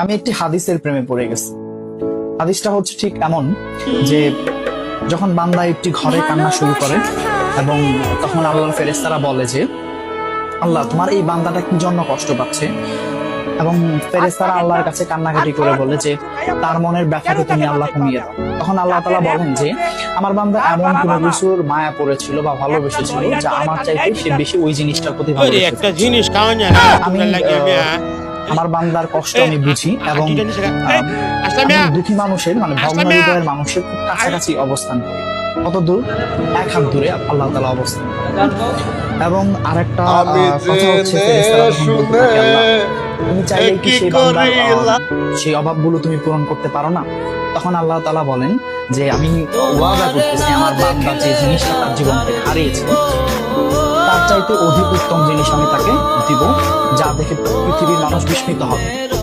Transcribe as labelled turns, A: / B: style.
A: আমি একটি হাদিসের প্রেমে পড়ে গেছি। হাদিসটা হচ্ছে ঠিক এমন যে যখন বান্দা একটি ঘরে কান্না শুরু করে এবং তখন আল্লাহর ফেরেশতারা বলে যে আল্লাহ তোমার এই বান্দাটা কি জন্য কষ্ট পাচ্ছে, এবং ফেরেশতারা আল্লাহর কাছে কান্নাকাটি করে বলে যে তার মনের ব্যথাকে তুমি আল্লাহ কমিয়ে দাও। তখন আল্লাহ তাআলা বলেন যে আমার বান্দা এমন কোনো কিছুর মায়া পড়েছিল বা ভালোবেসেছিল যা আমার চাইতে সে বেশি ওই জিনিসটার প্রতি ভালোবেসেছে।
B: একটা জিনিস খাওয়া যায়
A: আমি আমার বান্দার কষ্ট আমি বুঝি এবং আমি দুঃখী মানুষের মানে ভগ্ন হৃদয়ের মানুষের খুব কাছাকাছি অবস্থান করি। কত দূর? এক হাত দূরে আল্লাহ তাআলা অবস্থান করেন। এবং আরেকটা কথা হচ্ছে ফেরেশতারা তখন বলতে থাকে, আল্লাহ তুমি চাইলে কি সেই বান্দার সেই অভাবগুলো তুমি পূরণ করতে পারো না? তখন আল্লাহ তাআলা বলেন যে আমি ওয়াদা করতেছি আমার বান্দা যে জিনিসটা তার জীবন থেকে হারিয়েছে তার চাইতে অধিক উত্তম জিনিস আমি তাকে দিব, যা দেখে পৃথিবীর মানুষ বিস্মিত হবে।